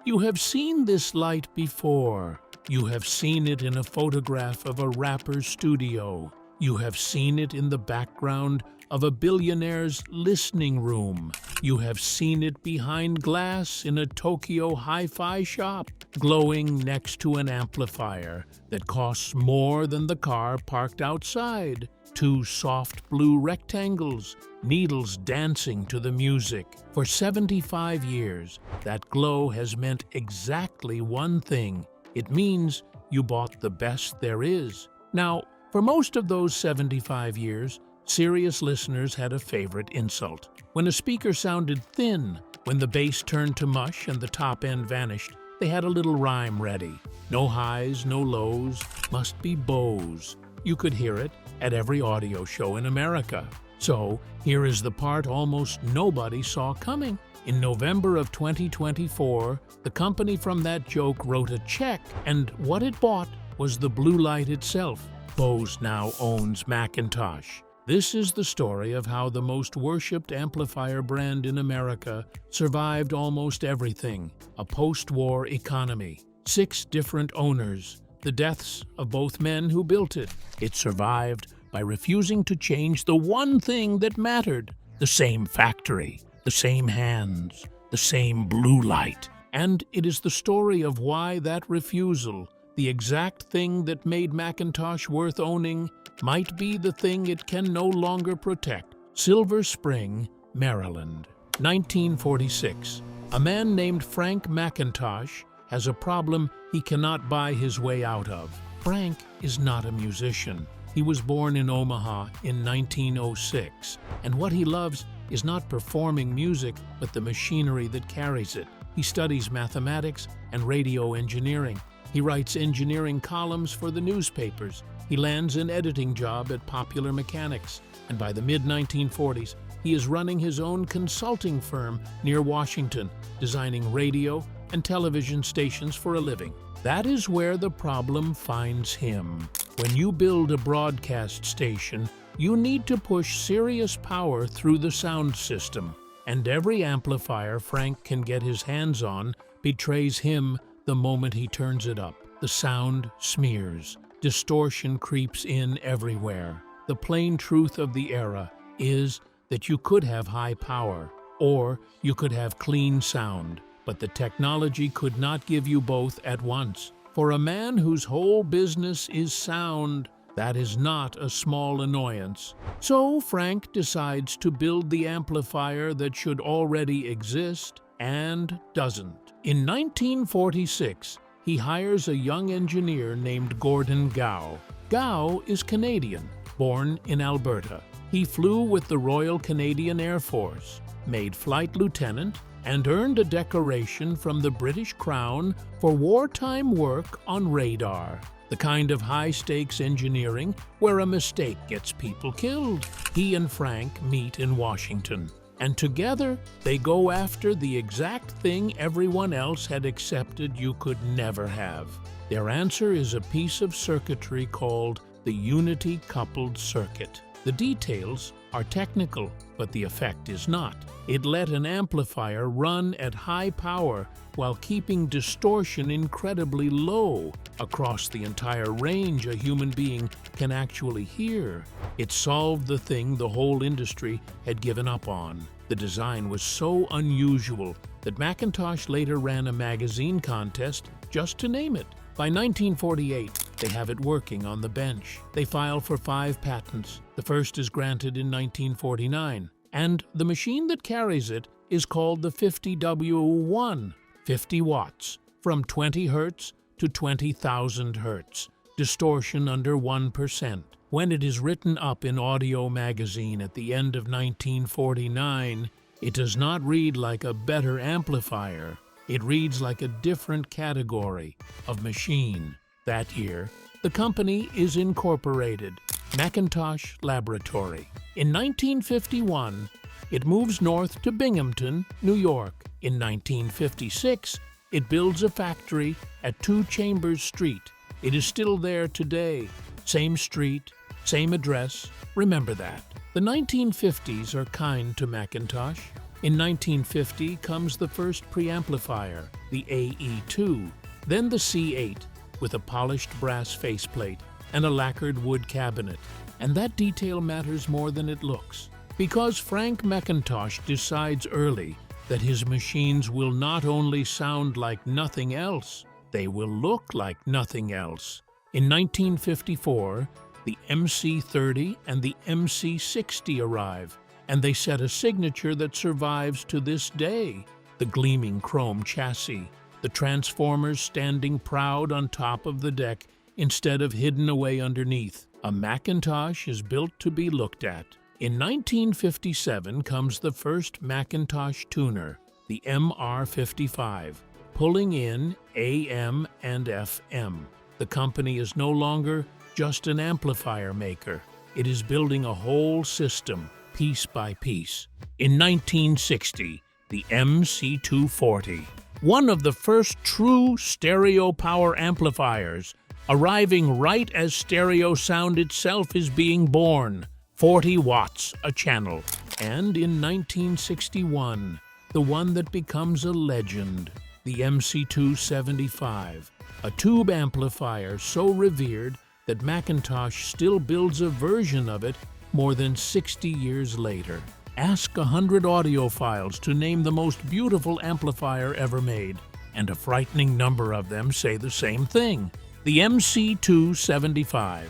You have seen this light before. You have seen it in a photograph of a rapper's studio. You have seen it in the background of a billionaire's listening room. You have seen it behind glass in a Tokyo hi-fi shop, glowing next to an amplifier that costs more than the car parked outside. Two soft blue rectangles, needles dancing to the music. For 75 years, that glow has meant exactly one thing. It means you bought the best there is. Now, for most of those 75 years, serious listeners had a favorite insult. When a speaker sounded thin, when the bass turned to mush and the top end vanished, they had a little rhyme ready. No highs, no lows, must be Bose. You could hear it at every audio show in America. So, here is the part almost nobody saw coming. In November of 2024, the company from that joke wrote a check, and what it bought was the blue light itself. Bose now owns McIntosh. This is the story of how the most worshipped amplifier brand in America survived almost everything. A post-war economy, 6 different owners, the deaths of both men who built it. It survived by refusing to change the one thing that mattered: the same factory, the same hands, the same blue light. And it is the story of why that refusal, the exact thing that made McIntosh worth owning, might be the thing it can no longer protect. Silver Spring, Maryland, 1946. A man named Frank McIntosh has a problem he cannot buy his way out of. Frank is not a musician. He was born in Omaha in 1906, and what he loves is not performing music, but the machinery that carries it. He studies mathematics and radio engineering. He writes engineering columns for the newspapers. He lands an editing job at Popular Mechanics, and by the mid-1940s, he is running his own consulting firm near Washington, designing radio and television stations for a living. That is where the problem finds him. When you build a broadcast station, you need to push serious power through the sound system, and every amplifier Frank can get his hands on betrays him the moment he turns it up. The sound smears. Distortion creeps in everywhere. The plain truth of the era is that you could have high power, or you could have clean sound, but the technology could not give you both at once. For a man whose whole business is sound, that is not a small annoyance. So Frank decides to build the amplifier that should already exist and doesn't. In 1946, he hires a young engineer named Gordon Gow. Gow is Canadian, born in Alberta. He flew with the Royal Canadian Air Force, made flight lieutenant, and earned a decoration from the British Crown for wartime work on radar, the kind of high-stakes engineering where a mistake gets people killed. He and Frank meet in Washington, and together they go after the exact thing everyone else had accepted you could never have. Their answer is a piece of circuitry called the unity-coupled circuit. The details are technical, but the effect is not. It let an amplifier run at high power while keeping distortion incredibly low across the entire range a human being can actually hear. It solved the thing the whole industry had given up on. The design was so unusual that McIntosh later ran a magazine contest just to name it. By 1948, they have it working on the bench. They file for 5 patents. The first is granted in 1949. And the machine that carries it is called the 50W1, 50 watts, from 20 hertz to 20,000 hertz, distortion under 1%. When it is written up in Audio magazine at the end of 1949, it does not read like a better amplifier. It reads like a different category of machine. That year, the company is incorporated, McIntosh Laboratory. In 1951, it moves north to Binghamton, New York. In 1956, it builds a factory at 2 Chambers Street. It is still there today. Same street, same address. Remember that. The 1950s are kind to McIntosh. In 1950 comes the first preamplifier, the AE2, then the C8, with a polished brass faceplate and a lacquered wood cabinet. And that detail matters more than it looks, because Frank McIntosh decides early that his machines will not only sound like nothing else, they will look like nothing else. In 1954, the MC30 and the MC60 arrive, and they set a signature that survives to this day: the gleaming chrome chassis, the transformers standing proud on top of the deck instead of hidden away underneath. A McIntosh is built to be looked at. In 1957 comes the first McIntosh tuner, the MR55, pulling in AM and FM. The company is no longer just an amplifier maker. It is building a whole system, piece by piece. In 1960, the MC240, one of the first true stereo power amplifiers, arriving right as stereo sound itself is being born. 40 watts a channel. And in 1961, the one that becomes a legend, the MC275, a tube amplifier so revered that McIntosh still builds a version of it more than 60 years later. Ask 100 audiophiles to name the most beautiful amplifier ever made, and a frightening number of them say the same thing. The MC275.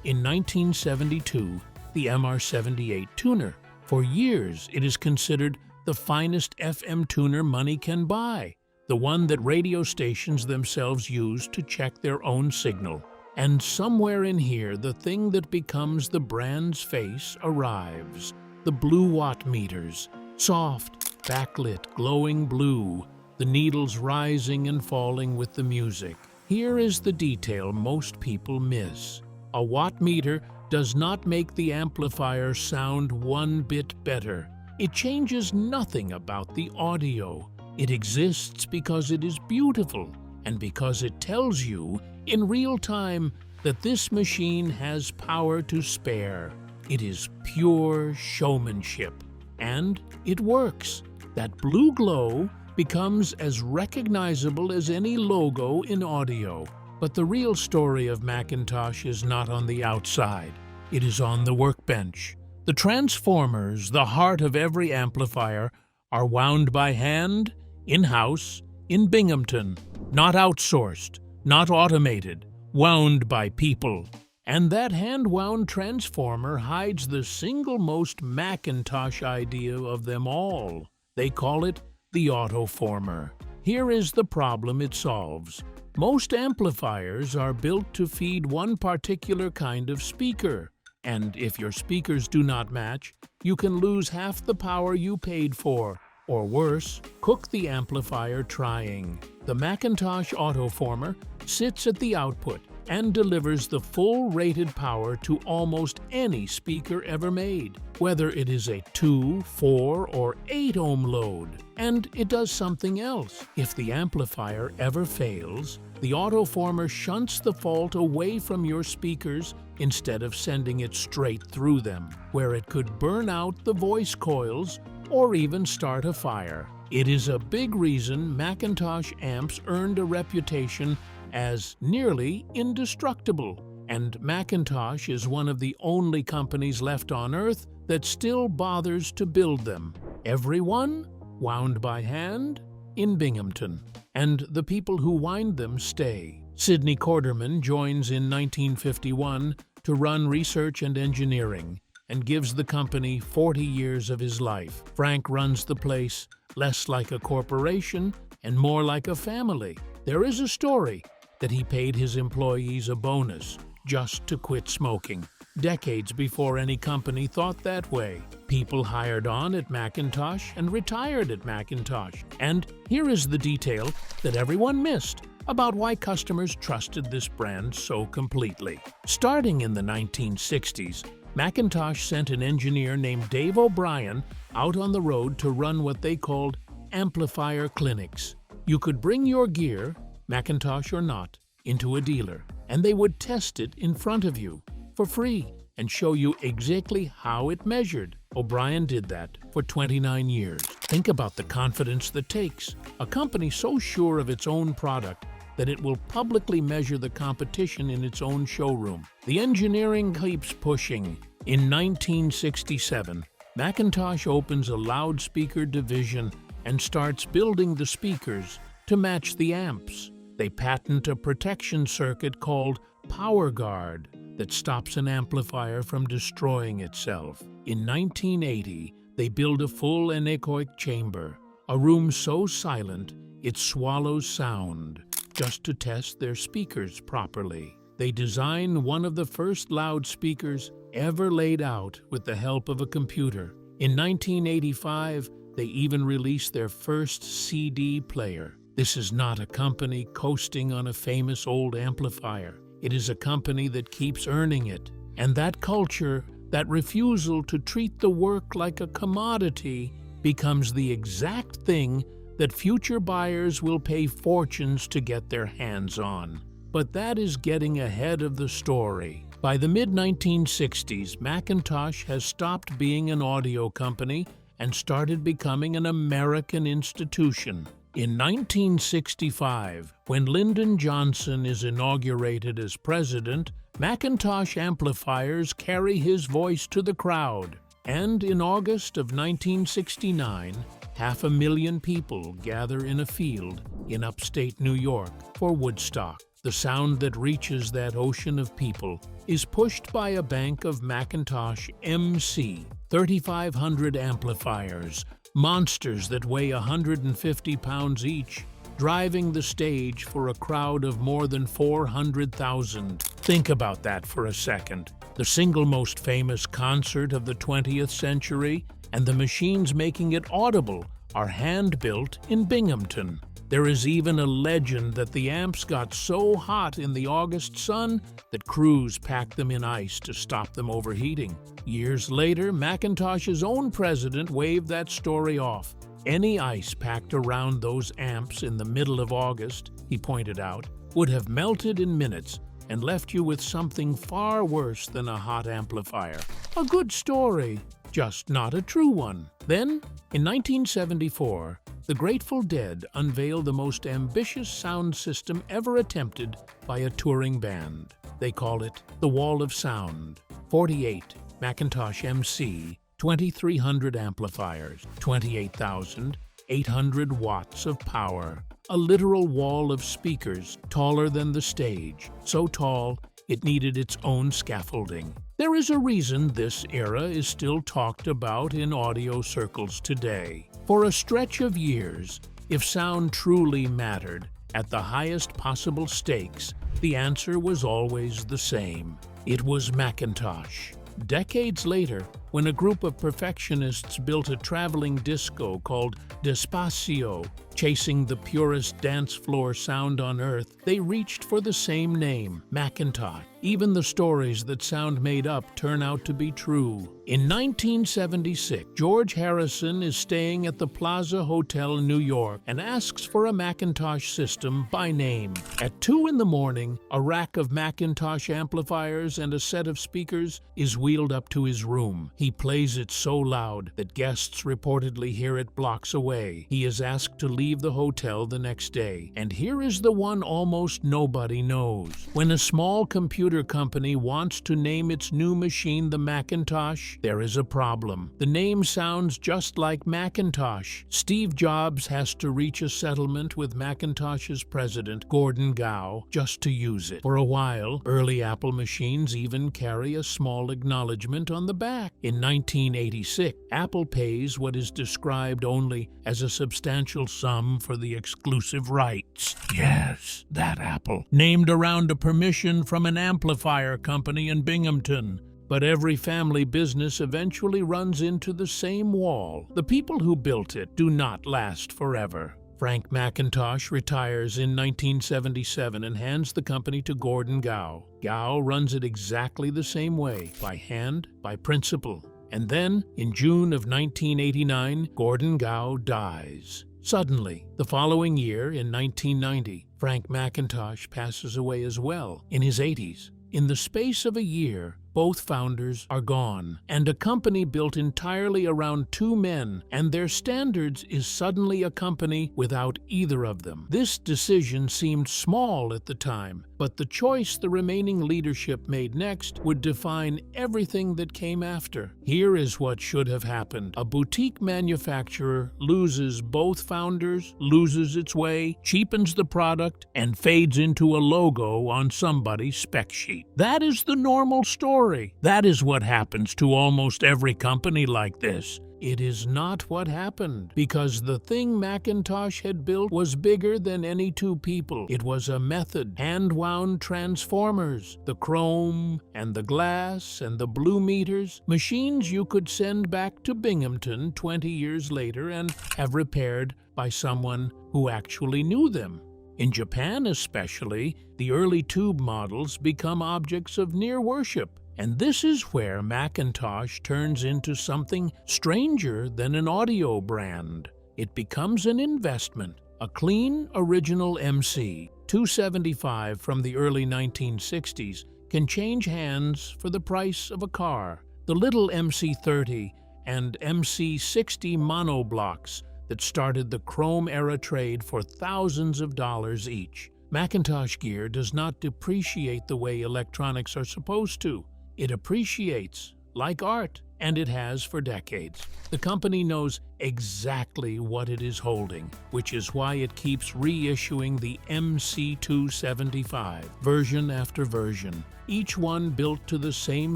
In 1972, the MR78 tuner. For years, it is considered the finest FM tuner money can buy, the one that radio stations themselves use to check their own signal. And somewhere in here, the thing that becomes the brand's face arrives. The blue watt meters, soft, backlit, glowing blue, the needles rising and falling with the music. Here is the detail most people miss. A watt meter does not make the amplifier sound one bit better. It changes nothing about the audio. It exists because it is beautiful and because it tells you in real time that this machine has power to spare. It is pure showmanship, and it works. That blue glow becomes as recognizable as any logo in audio. But the real story of McIntosh is not on the outside. It is on the workbench. The transformers, the heart of every amplifier, are wound by hand, in-house, in Binghamton, not outsourced, not automated, wound by people. And that hand-wound transformer hides the single most McIntosh idea of them all. They call it the autoformer. Here is the problem it solves. Most amplifiers are built to feed one particular kind of speaker, and if your speakers do not match, you can lose half the power you paid for, or worse, cook the amplifier trying. The McIntosh autoformer sits at the output and delivers the full rated power to almost any speaker ever made, whether it is a 2, 4, or 8 ohm load. And it does something else. If the amplifier ever fails, the autoformer shunts the fault away from your speakers instead of sending it straight through them, where it could burn out the voice coils or even start a fire. It is a big reason McIntosh amps earned a reputation as nearly indestructible, and McIntosh is one of the only companies left on Earth that still bothers to build them. Every one wound by hand in Binghamton, and the people who wind them stay. Sidney Corderman joins in 1951 to run research and engineering, and gives the company 40 years of his life. Frank runs the place less like a corporation and more like a family. There is a story that he paid his employees a bonus just to quit smoking, decades before any company thought that way. People hired on at McIntosh and retired at McIntosh. And here is the detail that everyone missed about why customers trusted this brand so completely. Starting in the 1960s, McIntosh sent an engineer named Dave O'Brien out on the road to run what they called amplifier clinics. You could bring your gear, McIntosh or not, into a dealer, and they would test it in front of you for free and show you exactly how it measured. O'Brien did that for 29 years. Think about the confidence that takes. A company so sure of its own product that it will publicly measure the competition in its own showroom. The engineering keeps pushing. In 1967, McIntosh opens a loudspeaker division and starts building the speakers to match the amps. They patent a protection circuit called Power Guard that stops an amplifier from destroying itself. In 1980, they build a full anechoic chamber, a room so silent it swallows sound, just to test their speakers properly. They design one of the first loudspeakers ever laid out with the help of a computer. In 1985, they even released their first CD player. This is not a company coasting on a famous old amplifier. It is a company that keeps earning it. And that culture, that refusal to treat the work like a commodity, becomes the exact thing that future buyers will pay fortunes to get their hands on. But that is getting ahead of the story. By the mid-1960s, McIntosh has stopped being an audio company and started becoming an American institution. In 1965, when Lyndon Johnson is inaugurated as president, McIntosh amplifiers carry his voice to the crowd. And in August of 1969, 500,000 people gather in a field in upstate New York for Woodstock. The sound that reaches that ocean of people is pushed by a bank of McIntosh MC 3500 amplifiers, monsters that weigh 150 pounds each, driving the stage for a crowd of more than 400,000. Think about that for a second. The single most famous concert of the 20th century, and the machines making it audible are hand-built in Binghamton. There is even a legend that the amps got so hot in the August sun that crews packed them in ice to stop them overheating. Years later, McIntosh's own president waved that story off. Any ice packed around those amps in the middle of August, he pointed out, would have melted in minutes and left you with something far worse than a hot amplifier. A good story, just not a true one. Then, in 1974, the Grateful Dead unveiled the most ambitious sound system ever attempted by a touring band. They call it the Wall of Sound. 48 McIntosh MC 2300 amplifiers, 28,800 watts of power. A literal wall of speakers taller than the stage, so tall it needed its own scaffolding. There is a reason this era is still talked about in audio circles today. For a stretch of years, if sound truly mattered at the highest possible stakes, the answer was always the same. It was McIntosh. Decades later, when a group of perfectionists built a traveling disco called Despacio, chasing the purest dance floor sound on earth, they reached for the same name, McIntosh. Even the stories that sound made up turn out to be true. In 1976, George Harrison is staying at the Plaza Hotel in New York and asks for a McIntosh system by name. At 2 in the morning, a rack of McIntosh amplifiers and a set of speakers is wheeled up to his room. He plays it so loud that guests reportedly hear it blocks away. He is asked to leave the hotel the next day. And here is the one almost nobody knows. When a small computer company wants to name its new machine the Macintosh, there is a problem. The name sounds just like Macintosh. Steve Jobs has to reach a settlement with Macintosh's president, Gordon Gow, just to use it. For a while, early Apple machines even carry a small acknowledgement on the back. In 1986, Apple pays what is described only as a substantial sum for the exclusive rights. Yes, that Apple. Named around a permission from an amplifier company in Binghamton. But every family business eventually runs into the same wall. The people who built it do not last forever. Frank McIntosh retires in 1977 and hands the company to Gordon Gow. Gow runs it exactly the same way, by hand, by principle. And then, in June of 1989, Gordon Gow dies. Suddenly, the following year, in 1990, Frank McIntosh passes away as well, in his 80s. In the space of a year, both founders are gone, and a company built entirely around two men and their standards is suddenly a company without either of them. This decision seemed small at the time, but the choice the remaining leadership made next would define everything that came after. Here is what should have happened. A boutique manufacturer loses both founders, loses its way, cheapens the product, and fades into a logo on somebody's spec sheet. That is the normal story. That is what happens to almost every company like this. It is not what happened, because the thing McIntosh had built was bigger than any two people. It was a method, hand-wound transformers, the chrome and the glass and the blue meters, machines you could send back to Binghamton 20 years later and have repaired by someone who actually knew them. In Japan especially, the early tube models become objects of near worship. And this is where McIntosh turns into something stranger than an audio brand. It becomes an investment, a clean, original MC. 275 from the early 1960s can change hands for the price of a car. The little MC30 and MC60 monoblocks that started the chrome-era trade for thousands of dollars each. McIntosh gear does not depreciate the way electronics are supposed to. It appreciates, like art, and it has for decades. The company knows exactly what it is holding, which is why it keeps reissuing the MC275, version after version, each one built to the same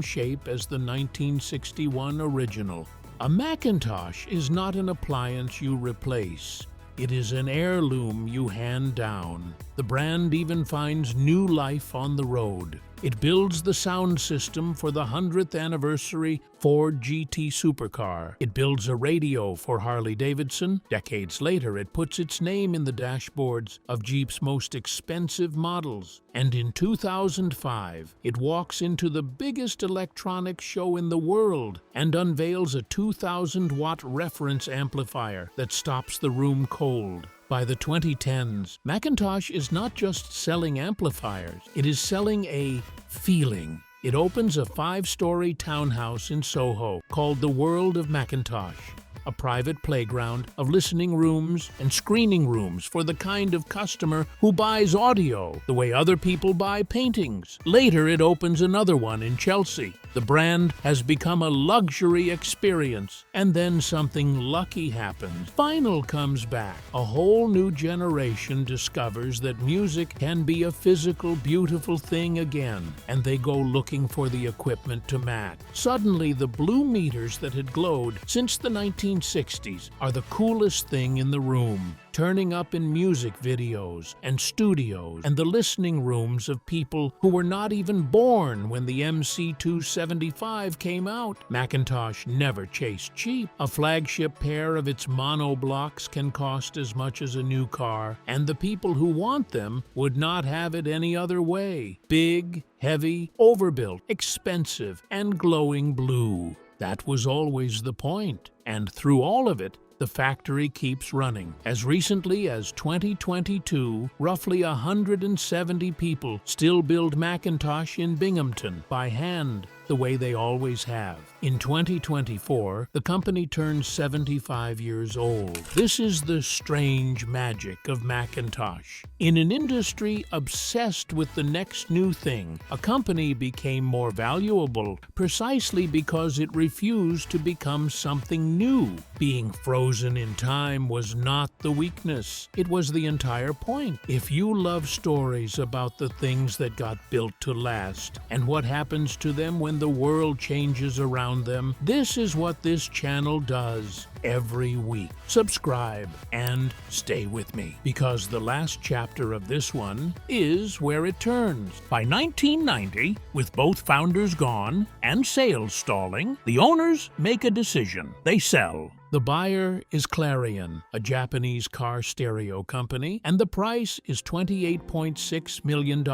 shape as the 1961 original. A McIntosh is not an appliance you replace. It is an heirloom you hand down. The brand even finds new life on the road. It builds the sound system for the 100th anniversary Ford GT supercar. It builds a radio for Harley-Davidson. Decades later, it puts its name in the dashboards of Jeep's most expensive models. And in 2005, it walks into the biggest electronics show in the world and unveils a 2,000-watt reference amplifier that stops the room cold. By the 2010s, McIntosh is not just selling amplifiers, it is selling a feeling. It opens a 5-story townhouse in Soho called the World of McIntosh, a private playground of listening rooms and screening rooms for the kind of customer who buys audio the way other people buy paintings. Later, it opens another one in Chelsea. The brand has become a luxury experience, and then something lucky happens. Vinyl comes back. A whole new generation discovers that music can be a physical, beautiful thing again, and they go looking for the equipment to match. Suddenly, the blue meters that had glowed since the 1960s are the coolest thing in the room, turning up in music videos and studios and the listening rooms of people who were not even born when the MC275 came out. McIntosh never chased cheap. A flagship pair of its monoblocks can cost as much as a new car, and the people who want them would not have it any other way. Big, heavy, overbuilt, expensive, and glowing blue. That was always the point, and through all of it, the factory keeps running. As recently as 2022, roughly 170 people still build McIntosh in Binghamton by hand, the way they always have. In 2024, the company turns 75 years old. This is the strange magic of McIntosh. In an industry obsessed with the next new thing, a company became more valuable precisely because it refused to become something new. Being frozen in time was not the weakness. It was the entire point. If you love stories about the things that got built to last and what happens to them when the world changes around them, this is what this channel does every week. Subscribe and stay with me, because the last chapter of this one is where it turns. By 1990, with both founders gone and sales stalling, the owners make a decision. They sell. The buyer is Clarion, a Japanese car stereo company, and the price is $28.6 million.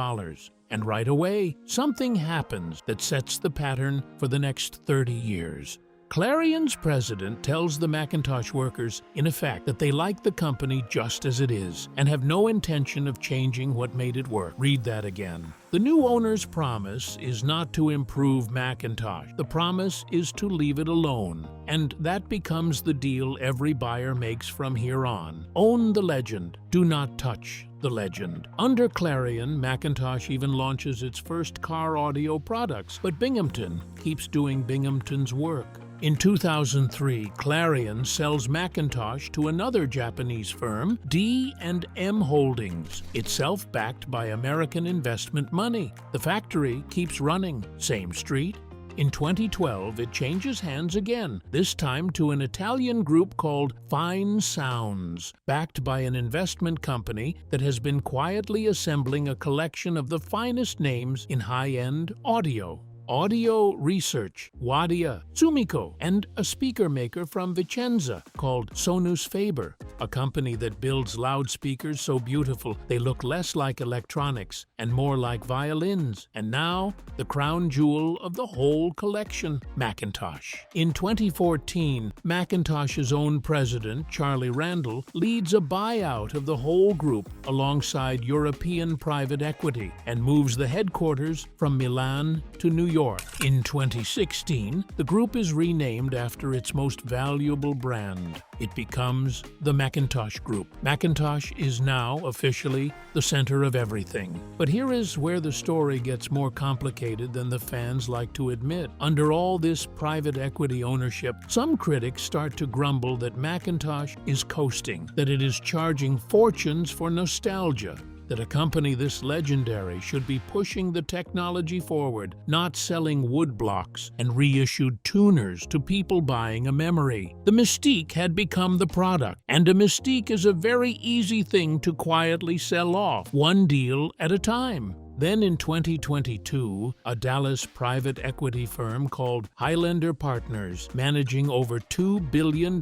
And right away, something happens that sets the pattern for the next 30 years. Clarion's president tells the McIntosh workers, in effect, that they like the company just as it is and have no intention of changing what made it work. Read that again. The new owner's promise is not to improve McIntosh. The promise is to leave it alone. And that becomes the deal every buyer makes from here on. Own the legend. Do not touch the legend. Under Clarion, McIntosh even launches its first car audio products, but Binghamton keeps doing Binghamton's work. In 2003, Clarion sells McIntosh to another Japanese firm, D&M Holdings, itself backed by American investment money. The factory keeps running, same street. In 2012, it changes hands again, this time to an Italian group called Fine Sounds, backed by an investment company that has been quietly assembling a collection of the finest names in high-end audio. Audio Research, Wadia, Sumiko, and a speaker maker from Vicenza called Sonus Faber, a company that builds loudspeakers so beautiful they look less like electronics and more like violins. And now, the crown jewel of the whole collection, McIntosh. In 2014, McIntosh's own president, Charlie Randall, leads a buyout of the whole group alongside European private equity and moves the headquarters from Milan to New York. In 2016, the group is renamed after its most valuable brand. It becomes the McIntosh Group. McIntosh is now officially the center of everything. But here is where the story gets more complicated than the fans like to admit. Under all this private equity ownership, some critics start to grumble that McIntosh is coasting, that it is charging fortunes for nostalgia, that a company this legendary should be pushing the technology forward, not selling wood blocks and reissued tuners to people buying a memory. The mystique had become the product, and a mystique is a very easy thing to quietly sell off, one deal at a time. Then in 2022, a Dallas private equity firm called Highlander Partners, managing over $2 billion,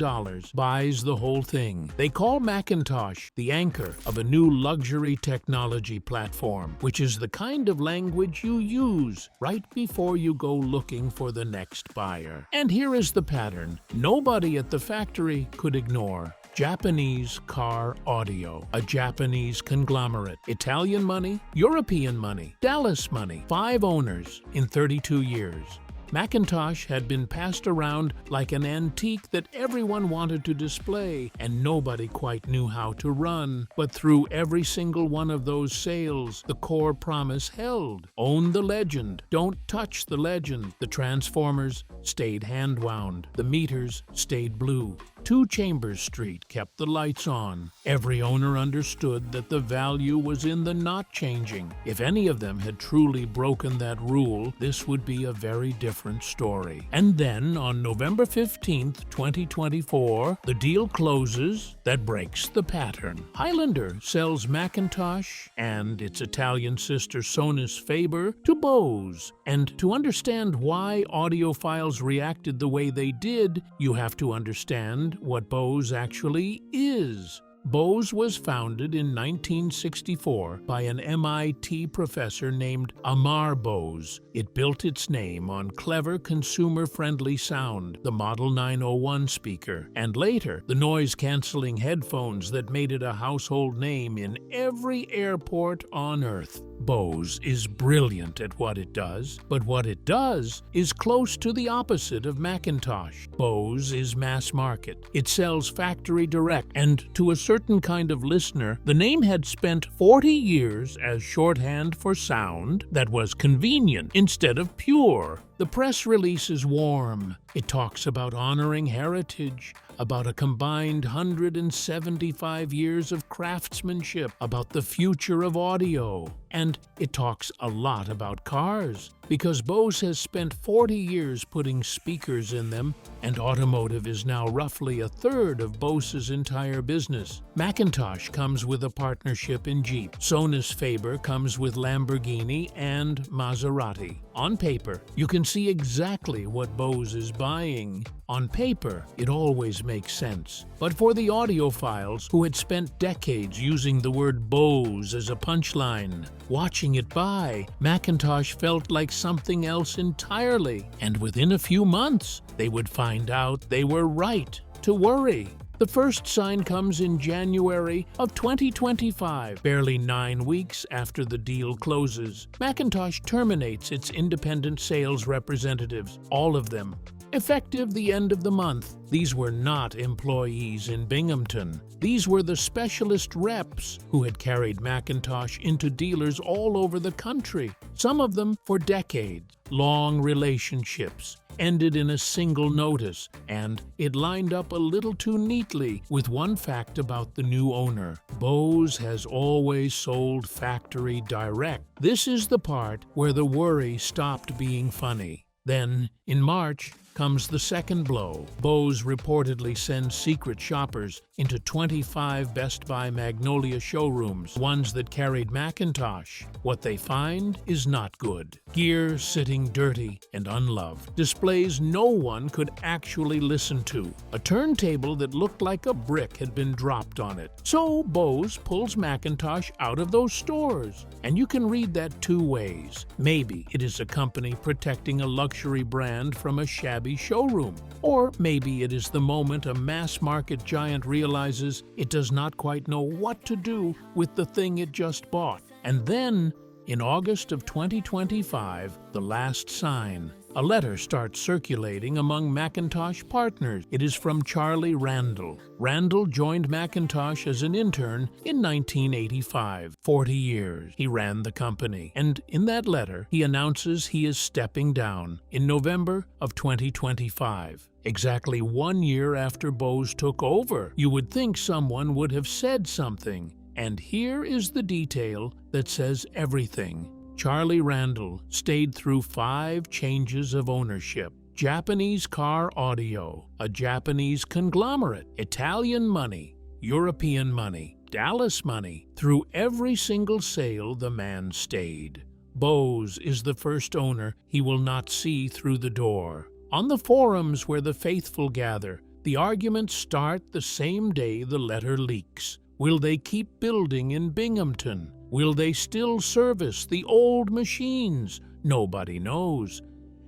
buys the whole thing. They call McIntosh the anchor of a new luxury technology platform, which is the kind of language you use right before you go looking for the next buyer. And here is the pattern nobody at the factory could ignore. Japanese car audio, a Japanese conglomerate, Italian money, European money, Dallas money, 5 owners in 32 years. McIntosh had been passed around like an antique that everyone wanted to display and nobody quite knew how to run. But through every single one of those sales, the core promise held. Own the legend. Don't touch the legend. The transformers stayed hand-wound. The meters stayed blue. 2 Chambers Street kept the lights on. Every owner understood that the value was in the not changing. If any of them had truly broken that rule, this would be a very different story. And then, on November 15th, 2024, the deal closes that breaks the pattern. Highlander sells McIntosh and its Italian sister Sonus Faber to Bose. And to understand why audiophiles reacted the way they did, you have to understand what Bose actually is. Bose was founded in 1964 by an MIT professor named Amar Bose. It built its name on clever, consumer-friendly sound, the Model 901 speaker, and later the noise-canceling headphones that made it a household name in every airport on Earth. Bose is brilliant at what it does, but what it does is close to the opposite of McIntosh. Bose is mass market. It sells factory direct, and to a certain kind of listener, the name had spent 40 years as shorthand for sound that was convenient instead of pure. The press release is warm. It talks about honoring heritage, about a combined 175 years of craftsmanship, about the future of audio. And it talks a lot about cars, because Bose has spent 40 years putting speakers in them, and automotive is now roughly a third of Bose's entire business. McIntosh comes with a partnership in Jeep. Sonus Faber comes with Lamborghini and Maserati. On paper, you can see exactly what Bose is buying. On paper, it always makes sense. But for the audiophiles who had spent decades using the word Bose as a punchline, watching it buy, McIntosh felt like something else entirely, and within a few months, they would find out they were right to worry. The first sign comes in January of 2025, barely 9 weeks after the deal closes. McIntosh terminates its independent sales representatives, all of them, effective the end of the month. These were not employees in Binghamton. These were the specialist reps who had carried McIntosh into dealers all over the country, some of them for decades. Long relationships ended in a single notice, and it lined up a little too neatly with one fact about the new owner. Bose has always sold factory direct. This is the part where the worry stopped being funny. Then, in March, comes the second blow. Bose reportedly sends secret shoppers into 25 Best Buy Magnolia showrooms, ones that carried McIntosh. What they find is not good. Gear sitting dirty and unloved. Displays no one could actually listen to. A turntable that looked like a brick had been dropped on it. So Bose pulls McIntosh out of those stores. And you can read that two ways. Maybe it is a company protecting a luxury brand from a shabby showroom. Or maybe it is the moment a mass-market giant realizes it does not quite know what to do with the thing it just bought. And then, in August of 2025, the last sign. A letter starts circulating among McIntosh partners. It is from Charlie Randall. Randall joined McIntosh as an intern in 1985. 40 years he ran the company. And in that letter, he announces he is stepping down in November of 2025. Exactly 1 year after Bose took over. You would think someone would have said something. And here is the detail that says everything. Charlie Randall stayed through 5 changes of ownership. Japanese Car Audio, a Japanese conglomerate, Italian money, European money, Dallas money. Through every single sale, the man stayed. Bose is the first owner he will not see through the door. On the forums where the faithful gather, the arguments start the same day the letter leaks. Will they keep building in Binghamton? Will they still service the old machines? Nobody knows.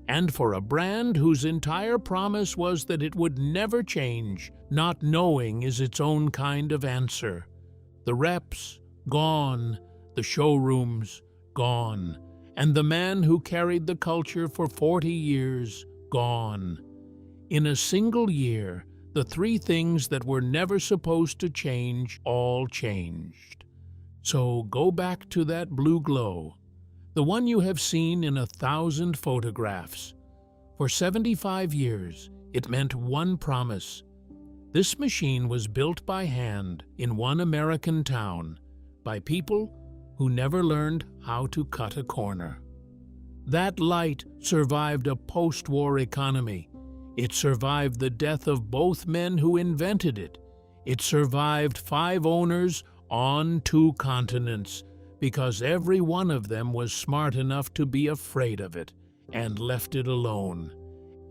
And for a brand whose entire promise was that it would never change, not knowing is its own kind of answer. The reps, gone. The showrooms, gone. And the man who carried the culture for 40 years, gone. In a single year, the 3 things that were never supposed to change all changed. So go back to that blue glow, the one you have seen in 1,000 photographs. For 75 years, it meant one promise. This machine was built by hand in one American town by people who never learned how to cut a corner. That light survived a post-war economy. It survived the death of both men who invented it. It survived 5 owners on 2 continents, because every one of them was smart enough to be afraid of it and left it alone.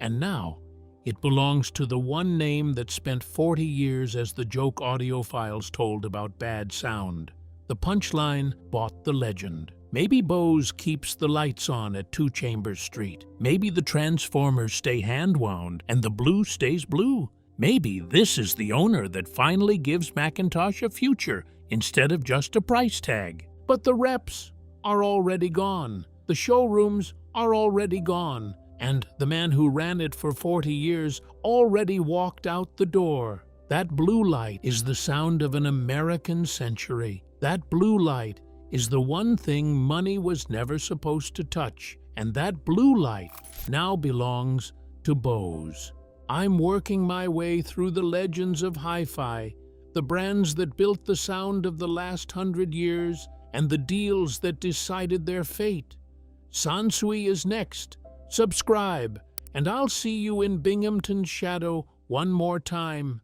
And now, it belongs to the one name that spent 40 years as the joke audiophiles told about bad sound. The punchline bought the legend. Maybe Bose keeps the lights on at 2 Chambers Street. Maybe the transformers stay hand-wound and the blue stays blue. Maybe this is the owner that finally gives McIntosh a future instead of just a price tag. But the reps are already gone. The showrooms are already gone. And the man who ran it for 40 years already walked out the door. That blue light is the sound of an American century. That blue light is the one thing money was never supposed to touch. And that blue light now belongs to Bose. I'm working my way through the legends of hi-fi, the brands that built the sound of the last 100 years, and the deals that decided their fate. Sansui is next. Subscribe, and I'll see you in Binghamton's shadow one more time.